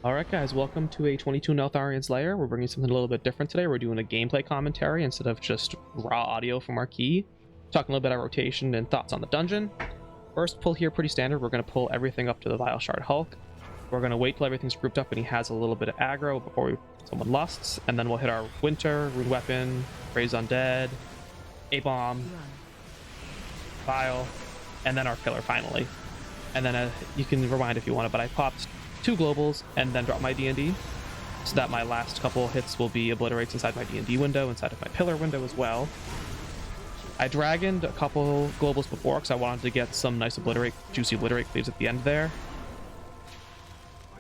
Alright guys, welcome to a 22 Neltharion's Lair. We're bringing something a little bit different today. We're doing a gameplay commentary instead of just raw audio from our key. Talking a little bit about rotation and thoughts on the dungeon. First pull here, pretty standard. We're going to pull everything up to the Vile Shard Hulk. We're going to wait till everything's grouped up and he has a little bit of aggro before someone lusts. And then we'll hit our Winter, Rude Weapon, Raise Undead, A-Bomb, Vile, and then our Killer finally. And then you can rewind if you want, but I popped 2 globals and then drop my D&D so that my last couple hits will be obliterates inside my D&D window, inside of my pillar window as well. I dragoned a couple globals before because I wanted to get some nice juicy obliterate cleaves at the end there.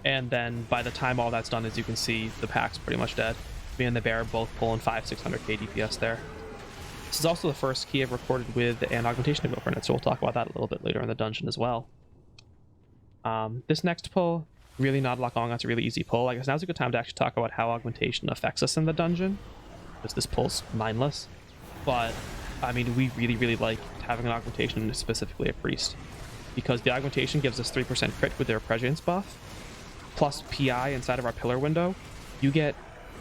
And then by the time all that's done, as you can see, the pack's pretty much dead. Me and the bear both pulling 500-600k DPS there. This is also the first key I've recorded with an Augmentation Evoker in it, so we'll talk about that a little bit later in the dungeon as well. This next pull, really not a lot going on. It's a really easy pull. I guess now's a good time to actually talk about how augmentation affects us in the dungeon, because this pull's mindless. But I mean, we really like having an augmentation, specifically a priest, because the augmentation gives us 3% crit with their prescience buff, plus PI inside of our pillar window. You get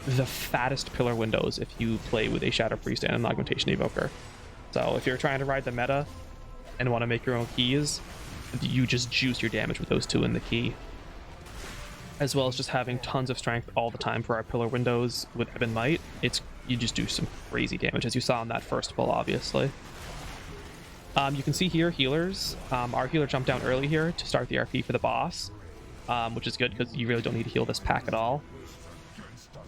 the fattest pillar windows if you play with a Shadow Priest and an Augmentation Evoker. So if you're trying to ride the meta and want to make your own keys, you just juice your damage with those two in the key, as well as just having tons of strength all the time for our pillar windows with Ebb and Might. You just do some crazy damage, as you saw in that first pull, obviously. You can see here healers. Our healer jumped down early here to start the RP for the boss, which is good because you really don't need to heal this pack at all.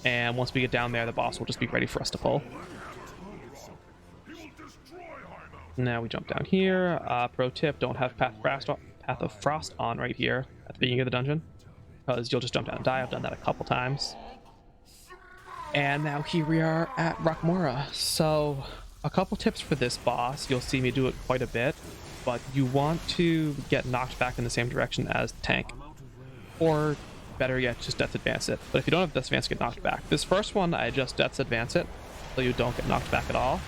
And once we get down there, the boss will just be ready for us to pull. Now we jump down here. Pro tip, don't have Path of Frost on right here at the beginning of the dungeon, because you'll just jump down and die. I've done that a couple times. And now here we are at Rockmora. So a couple tips for this boss. You'll see me do it quite a bit, but you want to get knocked back in the same direction as the tank, or better yet, just Death's Advance it. But if you don't have Death's Advance, get knocked back. This first one, I just Death's Advance it so you don't get knocked back at all.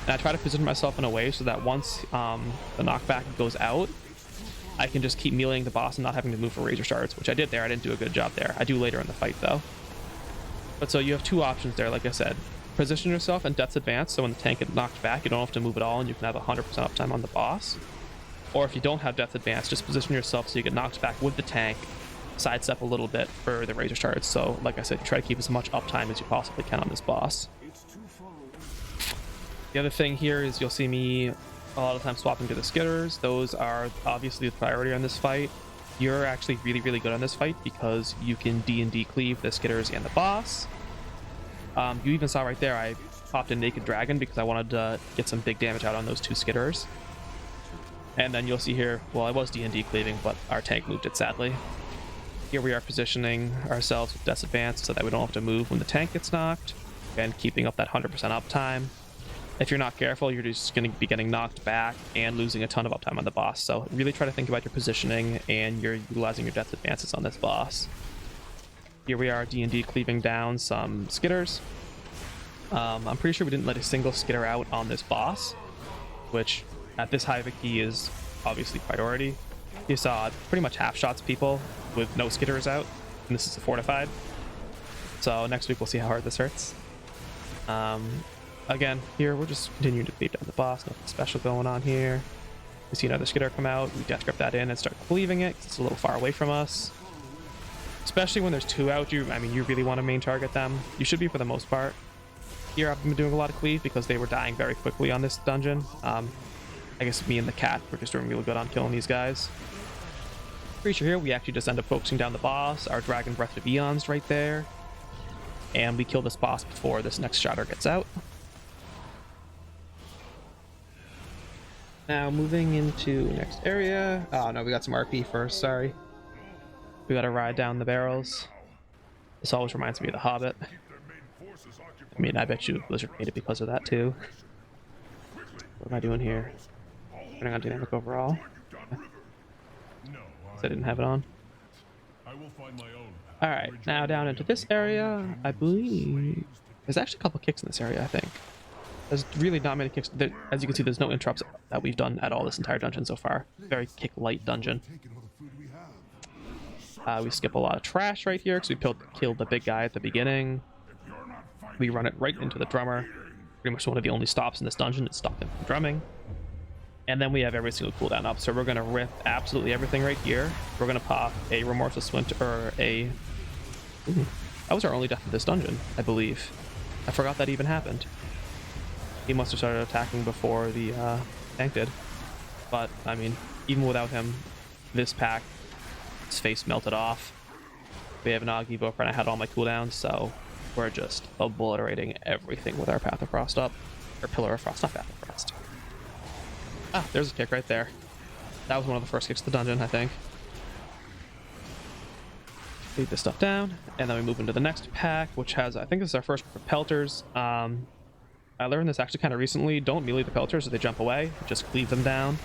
And I try to position myself in a way so that once the knockback goes out, I can just keep meleeing the boss and not having to move for Razor Shards, which I did there. I didn't do a good job there. I do later in the fight, though. But so you have 2 options there, like I said. Position yourself in Death's Advance, so when the tank gets knocked back, you don't have to move at all, and you can have 100% uptime on the boss. Or if you don't have Death's Advance, just position yourself so you get knocked back with the tank, sidestep a little bit for the Razor Shards. So, like I said, you try to keep as much uptime as you possibly can on this boss. The other thing here is you'll see me a lot of times swapping to the skitters. Those are obviously the priority on this fight. You're actually really good on this fight because you can D&D cleave the skitters and the boss. You even saw right there I popped a Naked Dragon because I wanted to get some big damage out on those 2 skitters. And then you'll see here, well, I was D&D cleaving, but our tank moved it sadly. Here we are positioning ourselves with Death's Advance so that we don't have to move when the tank gets knocked, and keeping up that 100% uptime. If you're not careful, you're just going to be getting knocked back and losing a ton of uptime on the boss. So really try to think about your positioning and you're utilizing your Death's Advances on this boss. Here we are D&D cleaving down some skitters. I'm pretty sure we didn't let a single skitter out on this boss, which at this high of a key is obviously priority. You saw pretty much half shots people with no skitters out, and this is a Fortified. So next week we'll see how hard this hurts. Again, here we're just continuing to cleave down the boss, nothing special going on here. We see another skitter come out, we death grip that in and start cleaving it, 'cause it's a little far away from us. Especially when there's 2 out, you really want to main target them. You should be for the most part. Here I've been doing a lot of cleave because they were dying very quickly on this dungeon. I guess me and the cat were just doing really good on killing these guys. Creature here, we actually just end up focusing down the boss. Our Dragon Breath of Eons right there. And we kill this boss before this next shatter gets out. Now moving into next area. Oh no, we got some RP first, sorry. We gotta ride down the barrels. This always reminds me of The Hobbit. I mean, I bet you Blizzard made it because of that too. What am I doing here? Turning on dynamic overall. I didn't have it on. Alright, now down into this area. I believe there's actually a couple kicks in this area, I think. There's really not many kicks. As you can see, there's no interrupts that we've done at all this entire dungeon so far. Very kick light dungeon. We skip a lot of trash right here because we killed the big guy at the beginning. We run it right into the drummer. Pretty much one of the only stops in this dungeon is stop him from drumming. And then we have every single cooldown up. So we're going to rip absolutely everything right here. We're going to pop a Remorseless Winter, or a... Ooh, that was our only death of this dungeon, I believe. I forgot that even happened. He must have started attacking before the tank did. But, I mean, even without him, this pack, his face melted off. We have an Aug Evoker, and I had all my cooldowns, so we're just obliterating everything with our Path of Frost up. Or Pillar of Frost, not Path of Frost. Ah, there's a kick right there. That was one of the first kicks of the dungeon, I think. Leave this stuff down, and then we move into the next pack, which has, I think this is our first Pelters. I learned this actually kind of recently. Don't melee the Pelters as they jump away. Just cleave them down.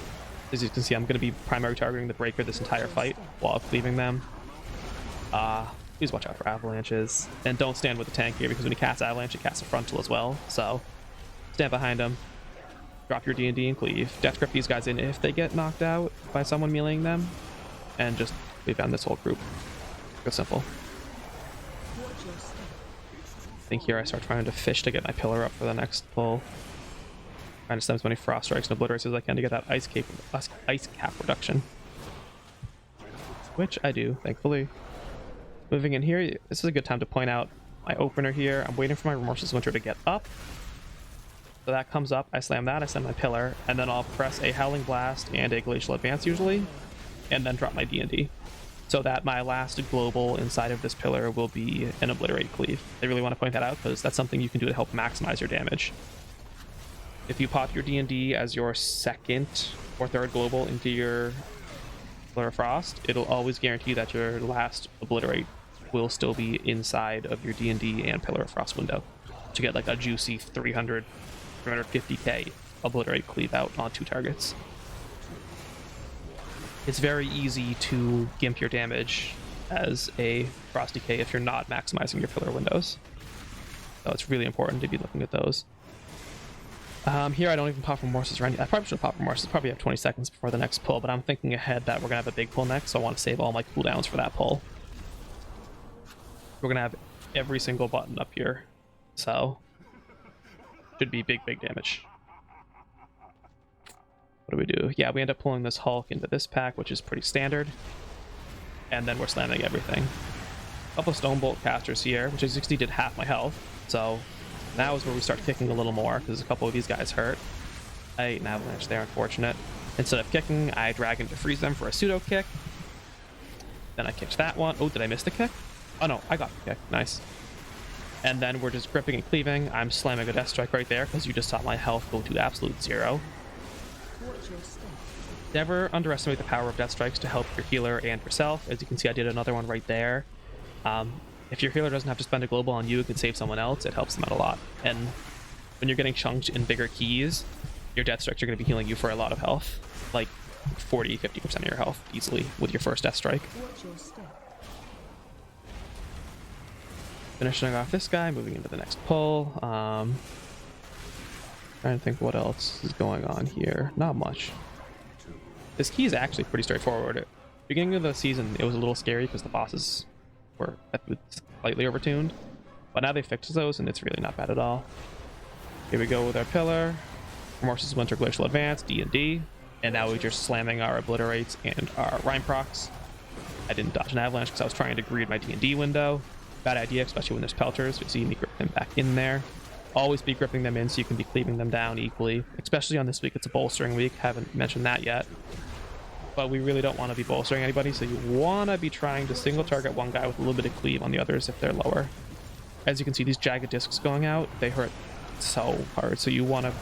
As you can see, I'm going to be primary targeting the Breaker this entire fight while cleaving them. Please watch out for avalanches. And don't stand with the tank here, because when he casts avalanche, he casts a frontal as well. So stand behind him. Drop your D&D and cleave. Death grip these guys in if they get knocked out by someone meleeing them. And just cleave down this whole group. Go simple. I think here I start trying to fish to get my pillar up for the next pull. Trying to stem as many frost strikes and obliterates as I can to get that ice cap reduction. Which I do, thankfully. Moving in here, this is a good time to point out my opener here. I'm waiting for my Remorseless Winter to get up. So that comes up, I slam that, I send my pillar, and then I'll press a Howling Blast and a Glacial Advance usually, and then drop my D&D. So that my last global inside of this pillar will be an Obliterate Cleave. I really want to point that out because that's something you can do to help maximize your damage. If you pop your D&D as your second or third global into your Pillar of Frost, it'll always guarantee that your last Obliterate will still be inside of your D&D and Pillar of Frost window to get like a juicy 350k Obliterate Cleave out on 2 targets. It's very easy to gimp your damage as a Frost Decay if you're not maximizing your pillar windows. So it's really important to be looking at those. Here I don't even pop Remorseless or anything. I probably should pop Remorseless. Probably have 20 seconds before the next pull, but I'm thinking ahead that we're going to have a big pull next, so I want to save all my cooldowns for that pull. We're going to have every single button up here, so should be big damage. What do we do? Yeah, we end up pulling this Hulk into this pack, which is pretty standard. And then we're slamming everything. A couple of Stonebolt casters here, which as you can see did half my health. So now is where we start kicking a little more, because a couple of these guys hurt. I ate an avalanche there, unfortunate. Instead of kicking, I Dragon to freeze them for a pseudo kick. Then I kicked that one. Oh, did I miss the kick? Oh no, I got the kick. Nice. And then we're just gripping and cleaving. I'm slamming a Death Strike right there, because you just saw my health go to absolute 0. Never underestimate the power of Death Strikes to help your healer and yourself. As you can see, I did another one right there. If your healer doesn't have to spend a global on you, it can save someone else. It helps them out a lot. And when you're getting chunked in bigger keys, your Death Strikes are going to be healing you for a lot of health. Like 40-50% of your health easily with your first Death Strike. Finishing off this guy, moving into the next pull. Trying to think what else is going on here. Not much. This key is actually pretty straightforward. Beginning of the season, it was a little scary because the bosses were slightly overtuned, but now they fixed those and it's really not bad at all. Here we go with our pillar, Remorseless Winter, Glacial Advance, D&D, and now we're just slamming our Obliterates and our Rhyme procs. I didn't dodge an avalanche because I was trying to greed my D&D window. Bad idea, especially when there's Pelters. You see me grip them back in there. Always be gripping them in so you can be cleaving them down equally, especially on this week. It's a bolstering week. Haven't mentioned that yet, but we really don't want to be bolstering anybody, so you want to be trying to single target one guy with a little bit of cleave on the others if they're lower. As you can see, these jagged discs going out, they hurt so hard, so you want to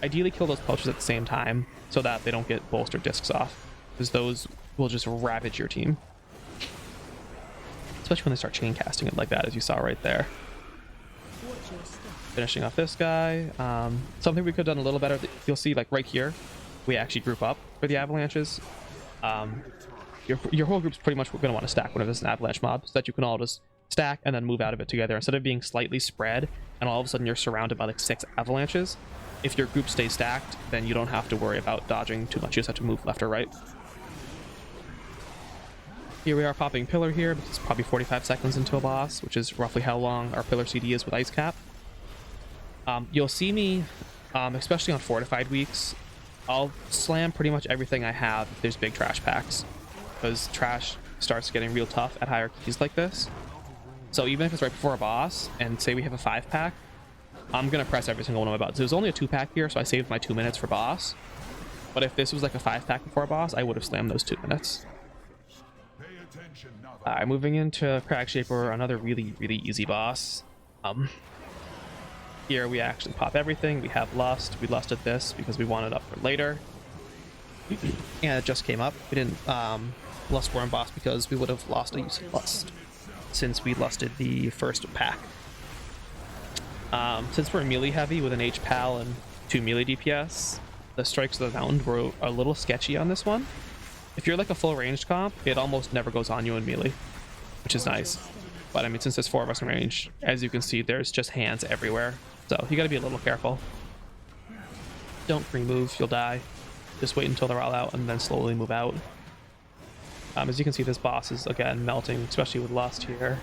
ideally kill those Pelters at the same time so that they don't get bolstered discs off, because those will just ravage your team, especially when they start chain casting it like that, as you saw right there. Finishing off this guy. Something we could have done a little better, you'll see like right here, we actually group up for the avalanches. Your whole group's pretty much going to want to stack whenever there's an avalanche mob, so that you can all just stack and then move out of it together instead of being slightly spread and all of a sudden you're surrounded by like 6 avalanches. If your group stays stacked, then you don't have to worry about dodging too much. You just have to move left or right. Here we are popping pillar here, because it's probably 45 seconds into a boss, which is roughly how long our pillar CD is with ice cap. You'll see me, especially on fortified weeks, I'll slam pretty much everything I have if there's big trash packs, because trash starts getting real tough at higher keys like this. So even if it's right before a boss, and say we have a 5-pack, I'm going to press every single one of my buttons. There's only a 2-pack here, so I saved my 2 minutes for boss. But if this was like a 5-pack before a boss, I would have slammed those 2 minutes. Alright, moving into Crag Shaper, another really, really easy boss. Here we actually pop everything. We have Lust. We lusted this because we want it up for later. And it just came up. We didn't Lust Worm boss because we would have lost a use of Lust since we lusted the first pack. Since we're melee heavy with an H-Pal and 2 melee DPS, the strikes of the mountain were a little sketchy on this one. If you're like a full ranged comp, it almost never goes on you in melee, which is nice. But I mean, since there's 4 of us in range, as you can see, there's just hands everywhere. So you gotta be a little careful. Don't free move, you'll die. Just wait until they're all out and then slowly move out. As you can see, this boss is, again, melting, especially with Lust here.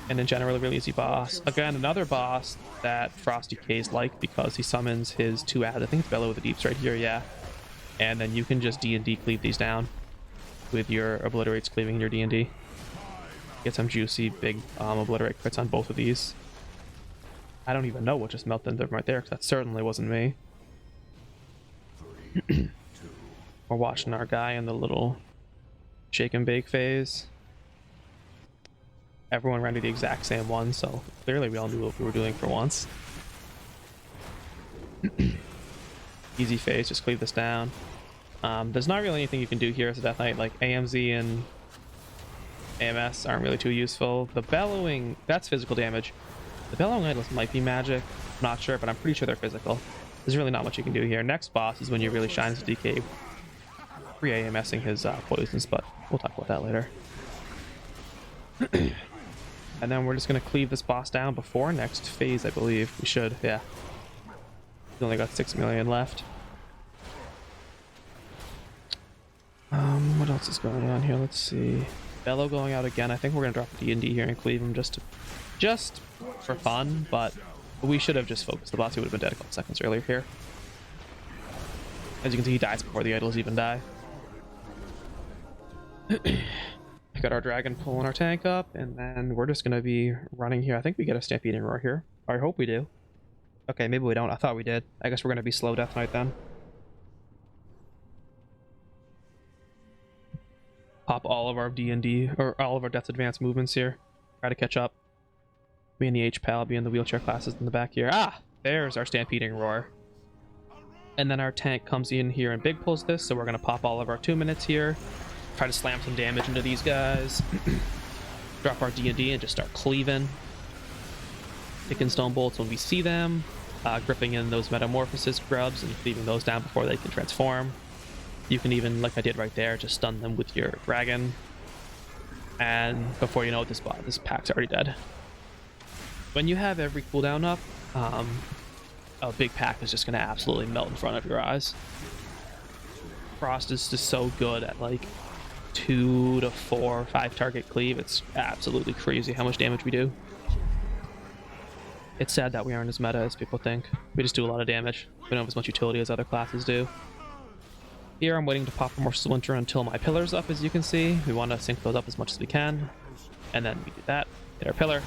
And in general, a really easy boss. Again, another boss that Frosty K's like because he summons his 2 ads. I think it's Bellow of the Deeps right here, yeah. And then you can just D&D cleave these down with your Obliterates cleaving your D&D. Get some juicy, big Obliterate crits on both of these. I don't even know what just melted them right there, because that certainly wasn't me. We're watching our guy in the little shake and bake phase. Everyone ran to the exact same one, so clearly we all knew what we were doing for once. Easy phase, just cleave this down. There's not really anything you can do here as a Death Knight, like AMZ and AMS aren't really too useful. The Bellowing, that's physical damage. The Bellowing Idols might be magic, I'm not sure, but I'm pretty sure they're physical. There's really not much you can do here. Next boss is when you really shine as a DK. Pre-AMSing his poisons, but we'll talk about that later. And then we're just going to cleave this boss down before next phase, I believe. We should, yeah. We've only got 6 million left. What else is going on here? Let's see. Bellow going out again. I think we're going to drop a D&D here and cleave him just for fun, but we should have just focused the boss. He would have been dead a couple seconds earlier here. As you can see, he dies before the idols even die. We got our dragon pulling our tank up, and then we're just going to be running here. I think we get a Stampeding Roar here. I hope we do. Okay, maybe we don't. I thought we did. I guess we're going to be slow Death Knight then. Pop all of our D&D, or all of our Death's Advanced movements here. Try to catch up. Me and the H-Pal, be in the wheelchair classes in the back here. Ah! There's our Stampeding Roar. And then our tank comes in here and big pulls this, so we're going to pop all of our 2 minutes here. Try to slam some damage into these guys. Drop our D&D and just start cleaving. Picking stone bolts when we see them. Gripping in those Metamorphosis grubs and cleaving those down before they can transform. You can even, like I did right there, just stun them with your dragon. And before you know it, this pack's already dead. When you have every cooldown up, a big pack is just going to absolutely melt in front of your eyes. Frost is just so good at like 2 to 4 or 5 target cleave. It's absolutely crazy how much damage we do. It's sad that we aren't as meta as people think. We just do a lot of damage. We don't have as much utility as other classes do. Here I'm waiting to pop more Splinter until my pillar's up, as you can see. We want to sync those up as much as we can. And then we do that. Hit our pillar.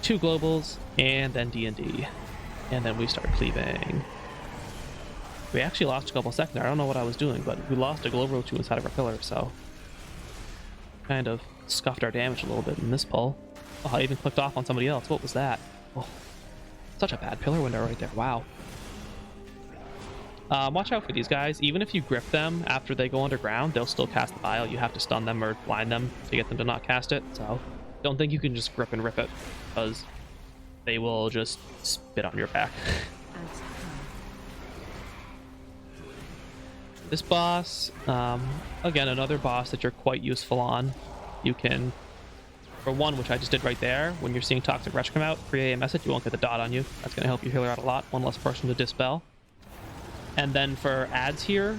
2 globals, and then D&D. And then we start cleaving. We actually lost a couple seconds there. I don't know what I was doing, but we lost a global or 2 inside of our pillar, so kind of scuffed our damage a little bit in this pull. Oh, I even clicked off on somebody else. What was that? Oh, such a bad pillar window right there. Wow. Watch out for these guys. Even if you grip them after they go underground, they'll still cast the bile. You have to stun them or blind them to get them to not cast it. So don't think you can just grip and rip it, because they will just spit on your back. This boss, again, another boss that you're quite useful on. You can, for one, which I just did right there, when you're seeing Toxic Wretch come out, pre-AMS it, you won't get the dot on you. That's going to help your healer out a lot. One less person to dispel. And then for ads here,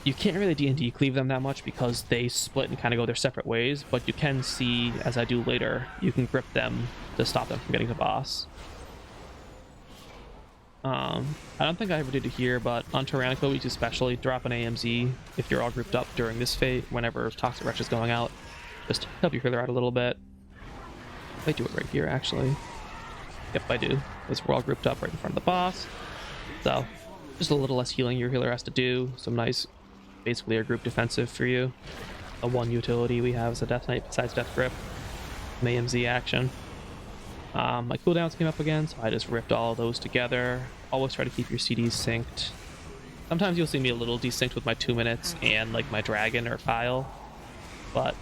You can't really D&D cleave them that much because they split and kind of go their separate ways, but you can see, as I do later, you can grip them to stop them from getting to boss. I don't think I ever did it here, but on Tarantica, we especially drop an AMZ if you're all grouped up during this phase, whenever Toxic Wretch is going out. Just help your healer out a little bit. I do it right here, actually. Yep, I do. Because we're all grouped up right in front of the boss. So, just a little less healing your healer has to do. Some nice, basically a group defensive for you. The one utility we have is a Death Knight besides Death Grip. An AMZ action. My cooldowns came up again, so I just ripped all of those together. Always try to keep your CDs synced. Sometimes you'll see me a little desynced with my 2 minutes and like my dragon or file, but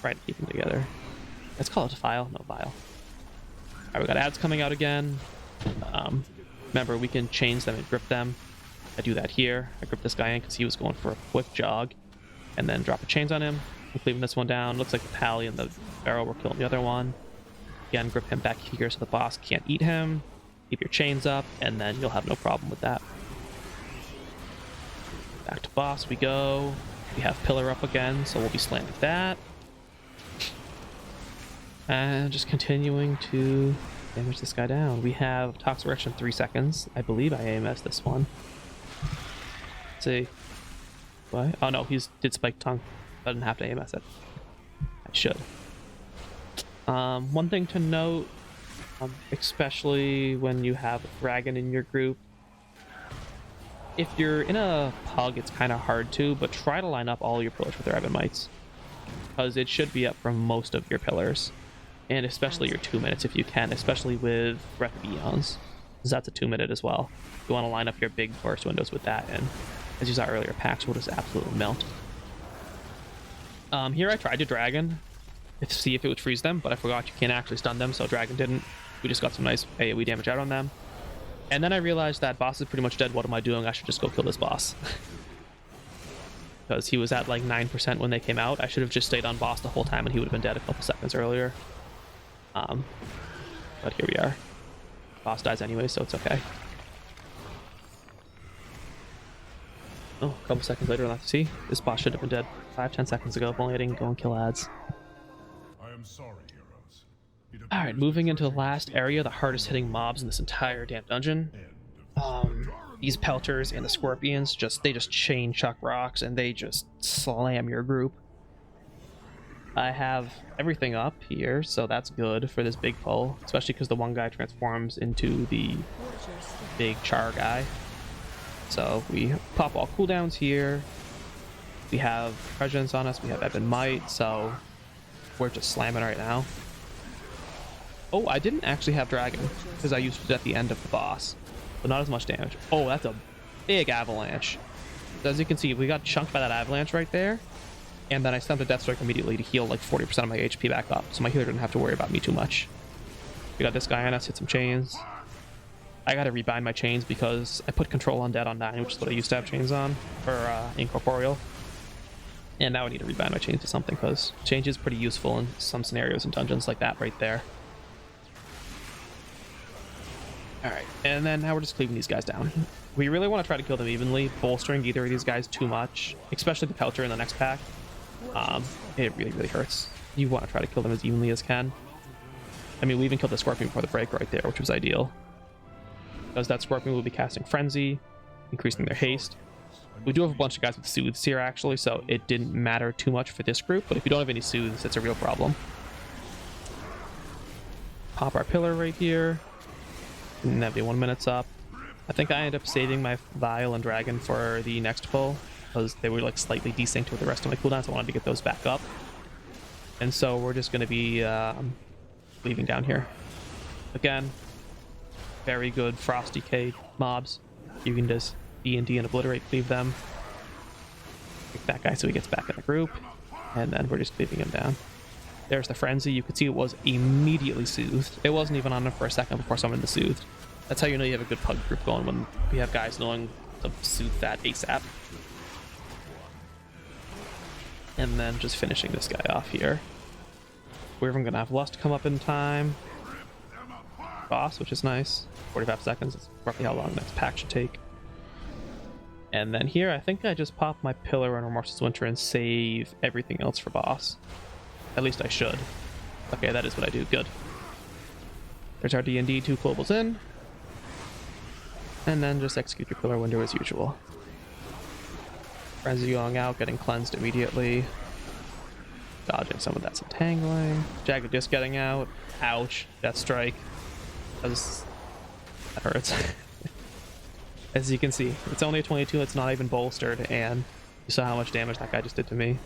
try to keep them together. Let's call it a file, no file. Alright, we got ads coming out again. Remember, we can change them and grip them. I do that here. I grip this guy in because he was going for a quick jog, and then drop a chains on him. I'm cleaving this one down. Looks like the pally and the barrel were killing the other one. Again, grip him back here so the boss can't eat him. Keep your chains up, and then you'll have no problem with that. Back to boss we go. We have pillar up again, so we'll be slamming that. And just continuing to damage this guy down. We have Toxic Wretch in 3 seconds. I believe I AMS this one. Let's see. What? Oh no, he's did Spike Tongue. I didn't have to AMS it. I should. One thing to note, especially when you have a dragon in your group, if you're in a pug, it's kind of hard to, but try to line up all your pillars with their Ebon Mites, because it should be up for most of your pillars, and especially your 2 minutes if you can, especially with Breath of Eons, because that's a 2 minute as well. You want to line up your big burst windows with that, and as you saw earlier, packs will just absolutely melt. Here I tried to dragon to see if it would freeze them, but I forgot you can't actually stun them, so dragon didn't. We just got some nice AoE damage out on them. And then I realized that boss is pretty much dead. What am I doing? I should just go kill this boss. Because he was at like 9% when they came out. I should have just stayed on boss the whole time and he would have been dead a couple seconds earlier. But here we are. Boss dies anyway, so it's okay. Oh, a couple seconds later, let's see. This boss should have been dead 5-10 seconds ago if only I didn't go and kill ads. Sorry, heroes. Alright, moving into the last area, the hardest hitting mobs in this entire damn dungeon. These pelters and the scorpions, they just chain chuck rocks and they just slam your group. I have everything up here, so that's good for this big pull, especially because the one guy transforms into the big char guy. So we pop all cooldowns here. We have Presence on us, we have Ebon Might, so we're just slamming right now. Oh, I didn't actually have dragon because I used it at the end of the boss, but not as much damage. Oh, that's a big avalanche. So as you can see, we got chunked by that avalanche right there, and then I sent the Death Strike immediately to heal like 40% of my HP back up, so my healer didn't have to worry about me too much. We got this guy on us, hit some chains. I gotta rebind my chains because I put control on dead on 9, which is what I used to have chains on, or incorporeal. And now I need to rebind my chains to something because change is pretty useful in some scenarios and dungeons like that right there. Alright, and then now we're just cleaving these guys down. We really want to try to kill them evenly. Bolstering either of these guys too much, especially the Pelter in the next pack. It really, really hurts. You want to try to kill them as evenly as can. I mean, we even killed the Scorpion before the break right there, which was ideal. Because that Scorpion will be casting Frenzy, increasing their haste. We do have a bunch of guys with soothes here actually, so it didn't matter too much for this group, but if you don't have any soothes, it's a real problem. Pop our pillar right here. And that'd be 1 minute's up. I think I ended up saving my Vial and Dragon for the next pull, because they were like slightly desynced with the rest of my cooldowns, so I wanted to get those back up. And so we're just going to be leaving down here. Again, very good Frosty K mobs. You can just D&D and obliterate, cleave them. Kick that guy so he gets back in the group, and then we're just cleaving him down. There's the Frenzy. You could see it was immediately soothed. It wasn't even on him for a second before someone the soothed. That's how you know you have a good pug group going, when we have guys knowing to soothe that ASAP. And then just finishing this guy off here. We're even gonna have Lust come up in time. Boss, which is nice. 45 seconds. That's roughly how long the next pack should take. And then here, I think I just pop my Pillar and Remorseless Winter and save everything else for boss. At least I should. Okay, that is what I do. Good. There's our D&D, 2 globals in. And then just execute your Pillar window as usual. Frenzy going out, getting cleansed immediately. Dodging some of that's entangling. Jagged just getting out. Ouch. Death Strike. That hurts. As you can see, it's only a 22, it's not even bolstered, and you saw how much damage that guy just did to me.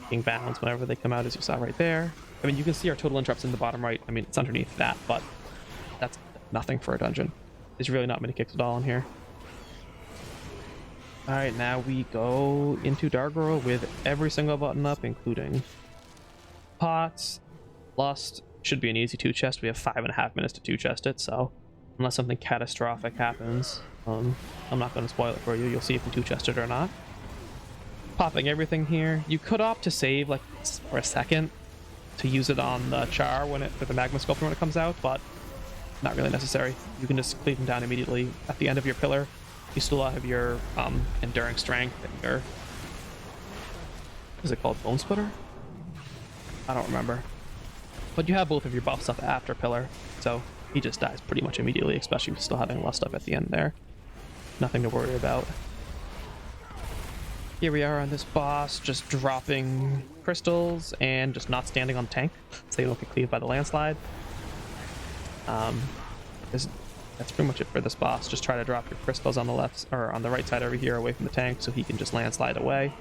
Being balanced whenever they come out, as you saw right there. I mean, you can see our total interrupts in the bottom right. I mean, it's underneath that, but that's nothing for a dungeon. There's really not many kicks at all in here. Alright, now we go into Dargro with every single button up, including Pots, Lust. Should be an easy 2-chest. We have 5.5 minutes to 2-chest it, so unless something catastrophic happens, I'm not going to spoil it for you. You'll see if we 2-chest it or not. Popping everything here. You could opt to save like for a second to use it on the Char for the Magma Sculptor when it comes out, but not really necessary. You can just cleave them down immediately at the end of your Pillar. You still have your Enduring Strength and your... What is it called? Bone Splitter? I don't remember. But you have both of your buffs up after Pillar, so he just dies pretty much immediately, especially with still having Lust up at the end there. Nothing to worry about. Here we are on this boss, just dropping crystals and just not standing on the tank, so they don't get cleaved by the landslide. That's pretty much it for this boss. Just try to drop your crystals on the left or on the right side over here, away from the tank, so he can just landslide away.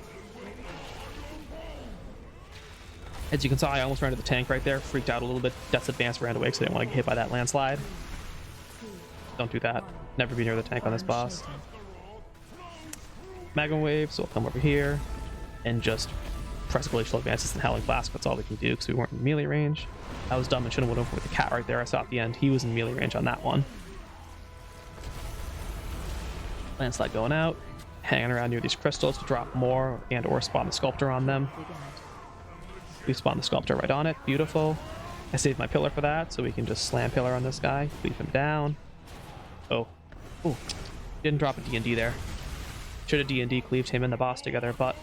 As you can see, I almost ran into the tank right there, freaked out a little bit. Death's Advance ran away because I didn't want to get hit by that landslide. Don't do that. Never be near the tank on this boss. Magma Wave, so we'll come over here and just press Glacial Advances and Howling Blast. That's all we can do because we weren't in melee range. I was dumb and should have went over with the cat right there. I saw at the end he was in melee range on that one. Landslide going out, hanging around near these crystals to drop more and or spawn the Sculptor on them. We spawn the Sculptor right on it. Beautiful. I saved my Pillar for that, so we can just slam Pillar on this guy, cleave him down. Oh. Ooh. Didn't drop a D&D there. Should have D&D cleaved him and the boss together, but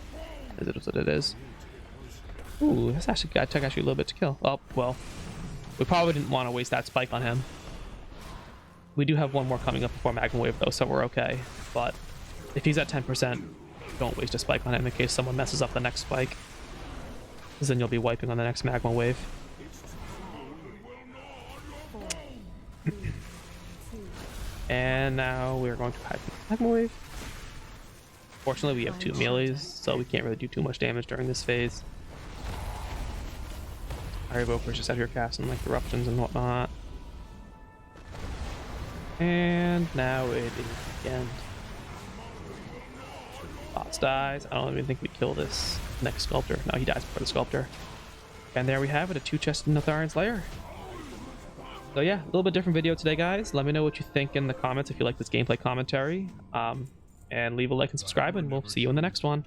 it is what it is. Ooh, this actually took a little bit to kill. Oh, well. We probably didn't want to waste that spike on him. We do have one more coming up before Magma Wave, though, so we're okay. But if he's at 10%, don't waste a spike on him in case someone messes up the next spike. Because then you'll be wiping on the next Magma Wave. And now we're going to hide Magma Wave. Fortunately, we have 2 melees, so we can't really do too much damage during this phase. Our Evoker's just out here casting like eruptions and whatnot. And now it is the end. Boss dies. I don't even think we kill this next Sculptor. No, he dies before the Sculptor. And there we have it, a 2-chested Neltharion's Lair. So yeah, a little bit different video today, guys. Let me know what you think in the comments if you like this gameplay commentary. And leave a like and subscribe, and we'll see you in the next one.